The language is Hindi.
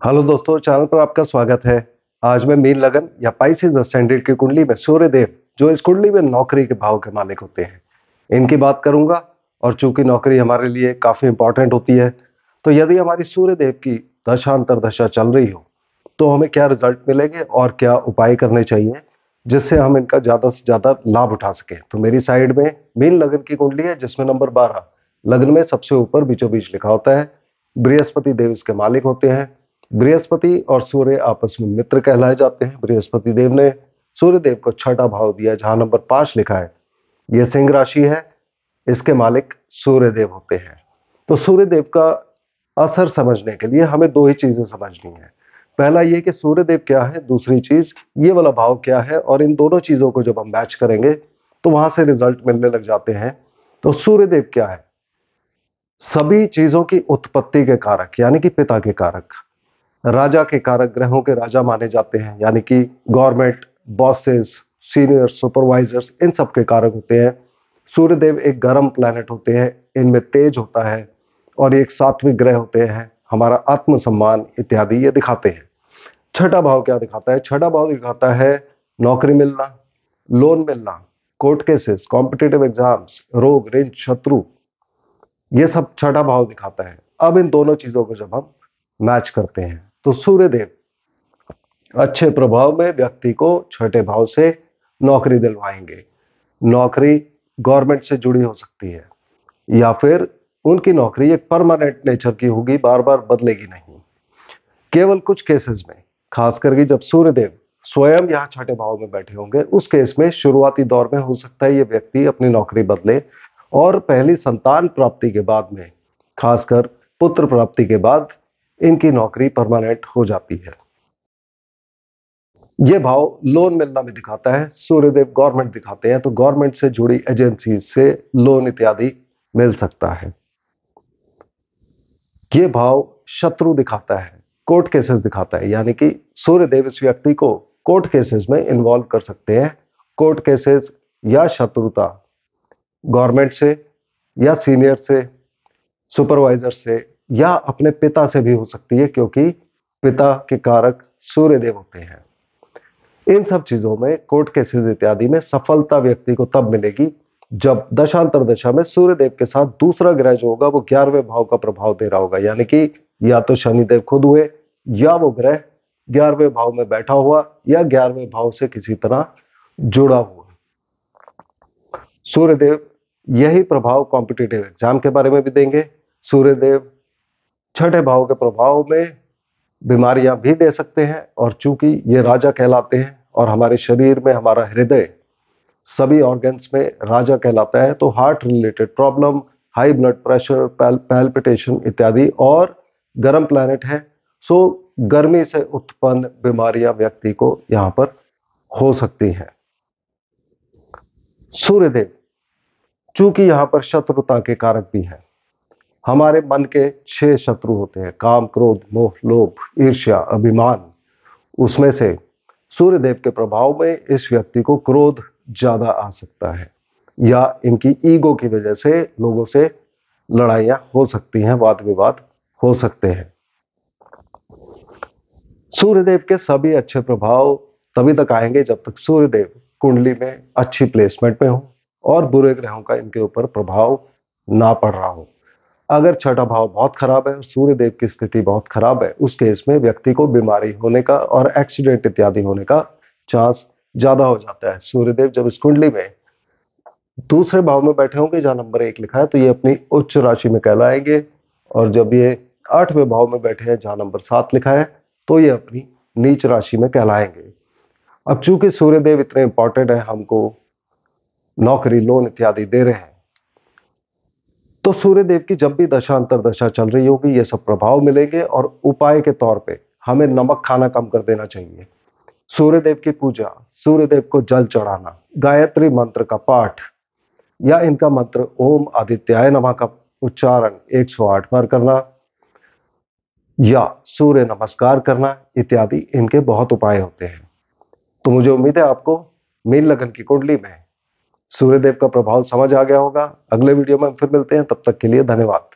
हेलो दोस्तों, चैनल पर आपका स्वागत है। आज मैं मीन लगन या पाइसेस असेंडेंट की कुंडली में सूर्यदेव, जो इस कुंडली में नौकरी के भाव के मालिक होते हैं, इनकी बात करूंगा। और चूंकि नौकरी हमारे लिए काफी इंपॉर्टेंट होती है, तो यदि हमारी सूर्यदेव की दशांतर दशा चल रही हो तो हमें क्या रिजल्ट मिलेंगे और क्या उपाय करने चाहिए जिससे हम इनका ज्यादा से ज्यादा लाभ उठा सकें। तो मेरी साइड में मीन लगन की कुंडली है जिसमें नंबर 12 लग्न में सबसे ऊपर बीचों बीच लिखा होता है। बृहस्पति देव इसके मालिक होते हैं। बृहस्पति और सूर्य आपस में मित्र कहलाए जाते हैं। बृहस्पति देव ने सूर्य देव को छठा भाव दिया जहां नंबर 5 लिखा है। यह सिंह राशि है, इसके मालिक सूर्य देव होते हैं। तो सूर्य देव का असर समझने के लिए हमें दो ही चीजें समझनी है। पहला ये कि सूर्य देव क्या है, दूसरी चीज ये वाला भाव क्या है, और इन दोनों चीजों को जब हम मैच करेंगे तो वहां से रिजल्ट मिलने लग जाते हैं। तो सूर्य देव क्या है? सभी चीजों की उत्पत्ति के कारक यानी कि पिता के कारक, राजा के कारक, ग्रहों के राजा माने जाते हैं, यानी कि गवर्नमेंट, बॉसेस, सीनियर सुपरवाइजर्स, इन सब के कारक होते हैं। सूर्यदेव एक गर्म प्लैनेट होते हैं, इनमें तेज होता है, और एक सात्विक ग्रह होते हैं, हमारा आत्मसम्मान इत्यादि ये दिखाते हैं। छठा भाव क्या दिखाता है? छठा भाव दिखाता है नौकरी मिलना, लोन मिलना, कोर्ट केसेस, कॉम्पिटिटिव एग्जाम्स, रोग, ऋण, शत्रु, ये सब छठा भाव दिखाता है। अब इन दोनों चीजों को जब हम मैच करते हैं तो सूर्यदेव अच्छे प्रभाव में व्यक्ति को छठे भाव से नौकरी दिलवाएंगे। नौकरी गवर्नमेंट से जुड़ी हो सकती है, या फिर उनकी नौकरी एक परमानेंट नेचर की होगी, बार बार बदलेगी नहीं। केवल कुछ केसेस में, खास करके जब सूर्यदेव स्वयं यहाँ छठे भाव में बैठे होंगे, उस केस में शुरुआती दौर में हो सकता है ये व्यक्ति अपनी नौकरी बदले, और पहली संतान प्राप्ति के बाद में, खासकर पुत्र प्राप्ति के बाद, इनकी नौकरी परमानेंट हो जाती है। ये भाव लोन मिलना भी दिखाता है। सूर्यदेव गवर्नमेंट दिखाते हैं, तो गवर्नमेंट से जुड़ी एजेंसी से लोन इत्यादि मिल सकता है। ये भाव शत्रु दिखाता है, कोर्ट केसेस दिखाता है, यानी कि सूर्यदेव इस व्यक्ति को कोर्ट केसेस में इन्वॉल्व कर सकते हैं। कोर्ट केसेस या शत्रुता गवर्नमेंट से, या सीनियर से, सुपरवाइजर से, या अपने पिता से भी हो सकती है, क्योंकि पिता के कारक सूर्यदेव होते हैं। इन सब चीजों में, कोर्ट केसेस इत्यादि में, सफलता व्यक्ति को तब मिलेगी जब दशांतर दशा में सूर्यदेव के साथ दूसरा ग्रह जो होगा वो 11वें भाव का प्रभाव दे रहा होगा, यानी कि या तो शनिदेव खुद हुए, या वो ग्रह 11वें भाव में बैठा हुआ, या 11वें भाव से किसी तरह जुड़ा हुआ। सूर्यदेव यही प्रभाव कॉम्पिटिटिव एग्जाम के बारे में भी देंगे। सूर्यदेव छठे भाव के प्रभाव में बीमारियां भी दे सकते हैं, और चूंकि ये राजा कहलाते हैं और हमारे शरीर में हमारा हृदय सभी ऑर्गन्स में राजा कहलाता है, तो heart related problem, high blood pressure, palpitation इत्यादि, और गर्म प्लैनेट है, सो गर्मी से उत्पन्न बीमारियां व्यक्ति को यहां पर हो सकती हैं। सूर्यदेव चूंकि यहां पर शत्रुता के कारक भी हैं, हमारे मन के 6 शत्रु होते हैं: काम, क्रोध, मोह, लोभ, ईर्ष्या, अभिमान। उसमें से सूर्यदेव के प्रभाव में इस व्यक्ति को क्रोध ज्यादा आ सकता है, या इनकी ईगो की वजह से लोगों से लड़ाइयां हो सकती हैं, वाद विवाद हो सकते हैं। सूर्यदेव के सभी अच्छे प्रभाव तभी तक आएंगे जब तक सूर्यदेव कुंडली में अच्छी प्लेसमेंट में हो और बुरे ग्रहों का इनके ऊपर प्रभाव ना पड़ रहा हो। अगर छठा भाव बहुत खराब है और सूर्यदेव की स्थिति बहुत खराब है, उस केस में व्यक्ति को बीमारी होने का और एक्सीडेंट इत्यादि होने का चांस ज्यादा हो जाता है। सूर्यदेव जब इस कुंडली में दूसरे भाव में बैठे होंगे जहां नंबर 1 लिखा है, तो ये अपनी उच्च राशि में कहलाएंगे, और जब ये 8वें भाव में बैठे हैं जहां नंबर 7 लिखा है, तो ये अपनी नीच राशि में कहलाएंगे। अब चूंकि सूर्यदेव इतने इंपॉर्टेंट है, हमको नौकरी, लोन इत्यादि दे रहे हैं, तो सूर्यदेव की जब भी दशा अंतर दशा चल रही होगी ये सब प्रभाव मिलेंगे, और उपाय के तौर पे हमें नमक खाना कम कर देना चाहिए। सूर्यदेव की पूजा, सूर्यदेव को जल चढ़ाना, गायत्री मंत्र का पाठ, या इनका मंत्र ओम आदित्याय नमः का उच्चारण 108 बार करना, या सूर्य नमस्कार करना इत्यादि इनके बहुत उपाय होते हैं। तो मुझे उम्मीद है आपको मीन लगन की कुंडली में सूर्यदेव का प्रभाव समझ आ गया होगा। अगले वीडियो में हम फिर मिलते हैं, तब तक के लिए धन्यवाद।